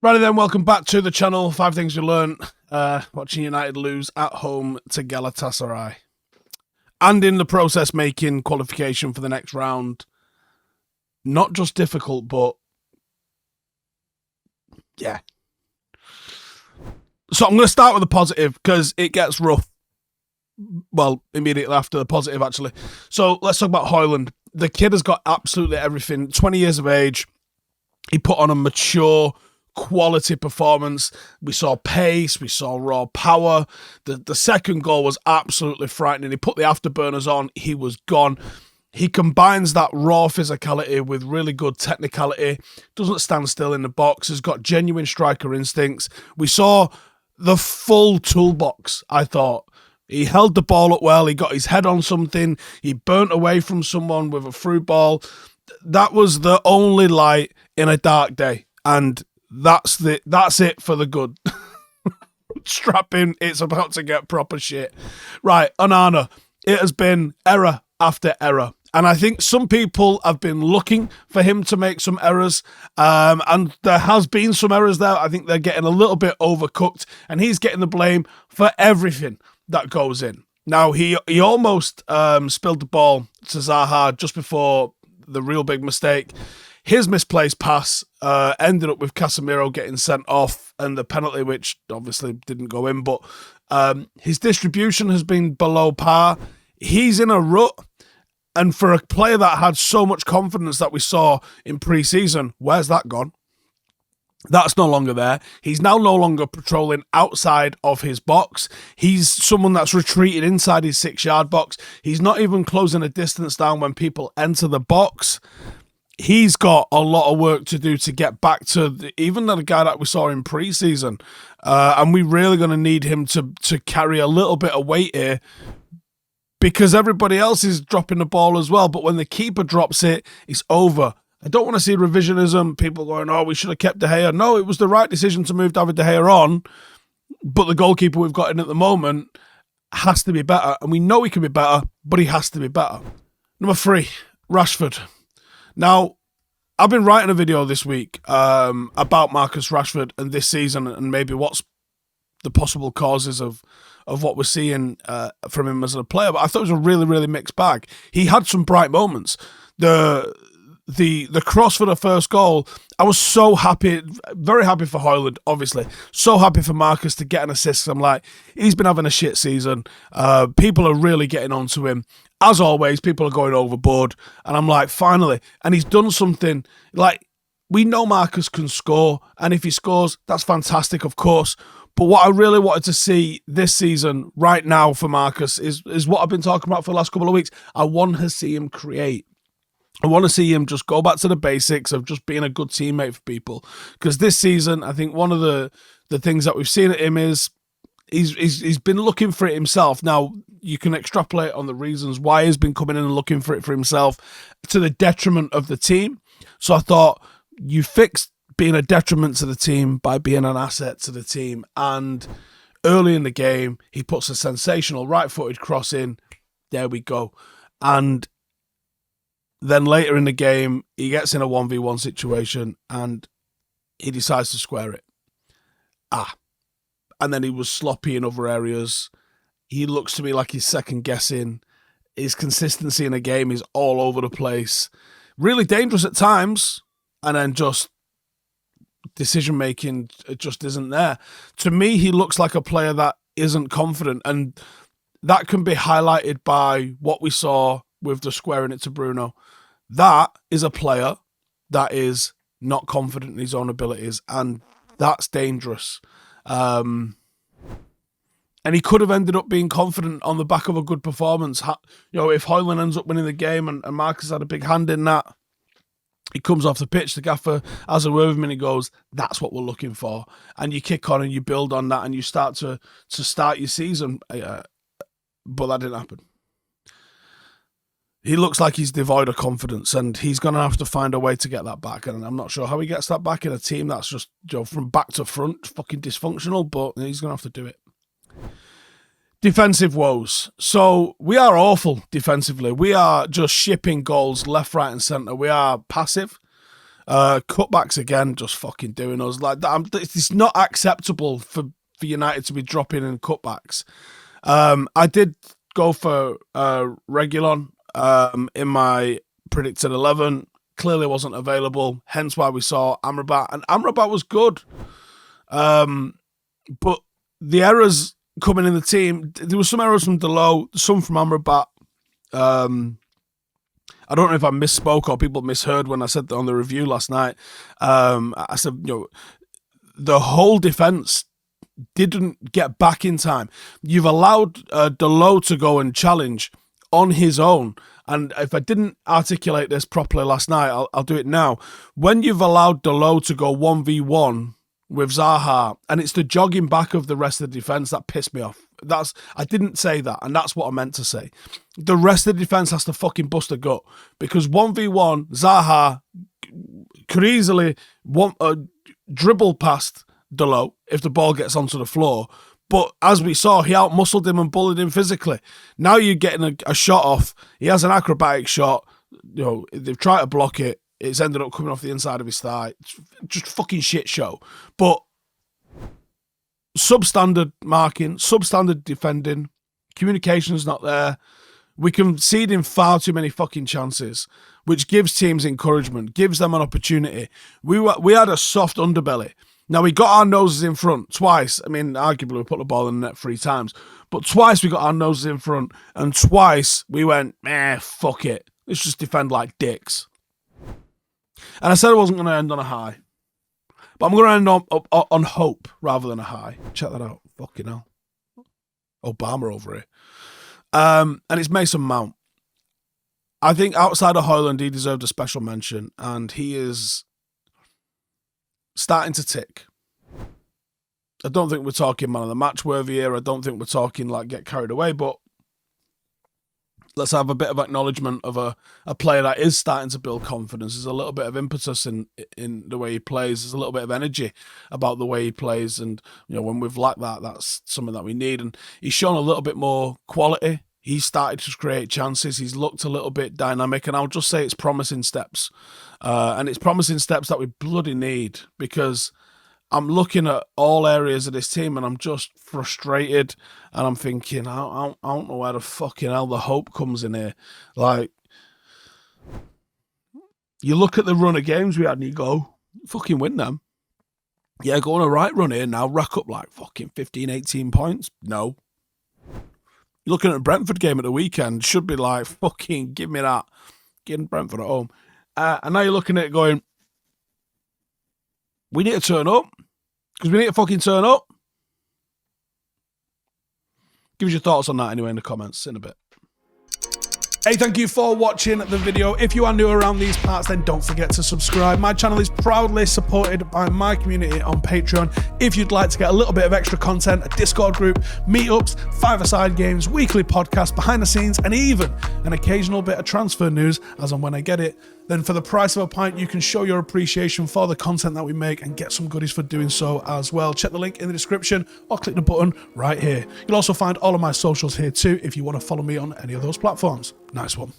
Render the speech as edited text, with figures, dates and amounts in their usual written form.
Righty then, welcome back to the channel. 5 things you learned watching United lose at home to Galatasaray. And in the process making qualification for the next round. Not just difficult, but yeah. So I'm going to start with the positive because it gets rough. Well, immediately after the positive, actually. So let's talk about Højlund. The kid has got absolutely everything. 20 years of age. He put on a mature, quality performance. We saw pace. We saw raw power. The second goal was absolutely frightening. He put the afterburners on. He was gone. He combines that raw physicality with really good technicality. Doesn't stand still in the box. Has got genuine striker instincts. We saw the full toolbox, I thought. He held the ball up well. He got his head on something. He burnt away from someone with a through ball. That was the only light in a dark day. And that's it for the good. Strap in. It's about to get proper shit. Right, Onana. It has been error after error. And I think some people have been looking for him to make some errors. And there has been some errors there. I think they're getting a little bit overcooked. And he's getting the blame for everything that goes in. Now, he almost spilled the ball to Zaha just before the real big mistake. His misplaced pass ended up with Casemiro getting sent off and the penalty, which obviously didn't go in. But his distribution has been below par. He's in a rut. And for a player that had so much confidence that we saw in pre-season, where's that gone? That's no longer there. He's now no longer patrolling outside of his box. He's someone that's retreated inside his 6-yard box. He's not even closing a distance down when people enter the box. He's got a lot of work to do to get back to even the guy that we saw in pre-season. And we're really going to need him to carry a little bit of weight here, because everybody else is dropping the ball as well. But when the keeper drops it, it's over. I don't want to see revisionism, people going, oh, we should have kept De Gea. No, it was the right decision to move David De Gea on, but the goalkeeper we've got in at the moment has to be better. And we know he can be better, but he has to be better. Number 3, Rashford. Now, I've been writing a video this week about Marcus Rashford and this season and maybe what's the possible causes of what we're seeing from him as a player. But I thought it was a really, really mixed bag. He had some bright moments. The cross for the first goal, I was so happy, very happy for Højlund, obviously. So happy for Marcus to get an assist. I'm like, he's been having a shit season. People are really getting onto him. As always, people are going overboard. And I'm like, finally. And he's done something. Like, we know Marcus can score. And if he scores, that's fantastic, of course. But what I really wanted to see this season, right now for Marcus, is what I've been talking about for the last couple of weeks. I want to see him create. I want to see him just go back to the basics of just being a good teammate for people. Because this season, I think one of the things that we've seen at him is he's been looking for it himself. Now, you can extrapolate on the reasons why he's been coming in and looking for it for himself to the detriment of the team. So I thought, you fixed being a detriment to the team by being an asset to the team. And early in the game, he puts a sensational right-footed cross in. There we go. And then later in the game, he gets in a 1v1 situation and he decides to square it. And then he was sloppy in other areas. He looks to me like he's second-guessing. His consistency in a game is all over the place. Really dangerous at times. And then just decision-making just isn't there. To me, he looks like a player that isn't confident. And that can be highlighted by what we saw with the squaring it to Bruno. That is a player that is not confident in his own abilities, and that's dangerous. And he could have ended up being confident on the back of a good performance. If Højlund ends up winning the game and Marcus had a big hand in that, he comes off the pitch, the gaffer has a word with him and he goes, that's what we're looking for. And you kick on and you build on that and you start to start your season. But that didn't happen. He looks like he's devoid of confidence and he's going to have to find a way to get that back. And I'm not sure how he gets that back in a team that's just from back to front, fucking dysfunctional, but he's going to have to do it. Defensive woes. So we are awful defensively. We are just shipping goals left, right and centre. We are passive. Cutbacks again, just fucking doing us like that. It's not acceptable for United to be dropping in cutbacks. I did go for Reguilon in my predicted 11. Clearly wasn't available, hence why we saw Amrabat, and Amrabat was good. But the errors coming in the team, there were some errors from Delo, some from Amrabat. I don't know if I misspoke or people misheard when I said that on the review last night. I said, the whole defence didn't get back in time. You've allowed Delo to go and challenge on his own. And if I didn't articulate this properly last night, I'll do it now. When you've allowed Delo to go 1v1 with Zaha, and it's the jogging back of the rest of the defence that pissed me off. I didn't say that, and that's what I meant to say. The rest of the defence has to fucking bust a gut, because 1v1, Zaha could easily dribble past Delo if the ball gets onto the floor. But as we saw, he out-muscled him and bullied him physically. Now you're getting a shot off. He has an acrobatic shot. They've tried to block it. It's ended up coming off the inside of his thigh. It's just fucking shit show. But substandard marking, substandard defending, communication's not there. We conceding far too many fucking chances, which gives teams encouragement, gives them an opportunity. We had a soft underbelly. Now, we got our noses in front twice. I mean, arguably, we put the ball in the net 3 times. But twice we got our noses in front, and twice we went, fuck it. Let's just defend like dicks. And I said I wasn't going to end on a high. But I'm going to end on hope rather than a high. Check that out. Fucking hell. Obama over here. And it's Mason Mount. I think outside of Højlund, he deserved a special mention. And he is starting to tick. I don't think we're talking man of the match worthy here. I don't think we're talking like get carried away. But let's have a bit of acknowledgement of a player that is starting to build confidence. There's a little bit of impetus in the way he plays. There's a little bit of energy about the way he plays. And, when we've lacked that, that's something that we need. And he's shown a little bit more quality. He's started to create chances. He's looked a little bit dynamic. And I'll just say it's promising steps. And it's promising steps that we bloody need, because I'm looking at all areas of this team and I'm just frustrated, and I'm thinking, I don't know where the fucking hell the hope comes in here. Like, you look at the run of games we had and you go, fucking win them. Yeah, go on a right run here now, rack up like fucking 15, 18 points. No. You're looking at the Brentford game at the weekend, should be like, fucking give me that. Getting Brentford at home. And now you're looking at it going, we need to turn up. Because we need to fucking turn up. Give us your thoughts on that anyway in the comments in a bit. Hey, thank you for watching the video. If you are new around these parts, then don't forget to subscribe. My channel is proudly supported by my community on Patreon. If you'd like to get a little bit of extra content, a Discord group, meetups, 5-a-side games, weekly podcasts, behind the scenes, and even an occasional bit of transfer news as and when I get it, then for the price of a pint, you can show your appreciation for the content that we make and get some goodies for doing so as well. Check the link in the description or click the button right here. You'll also find all of my socials here too if you want to follow me on any of those platforms. Nice one.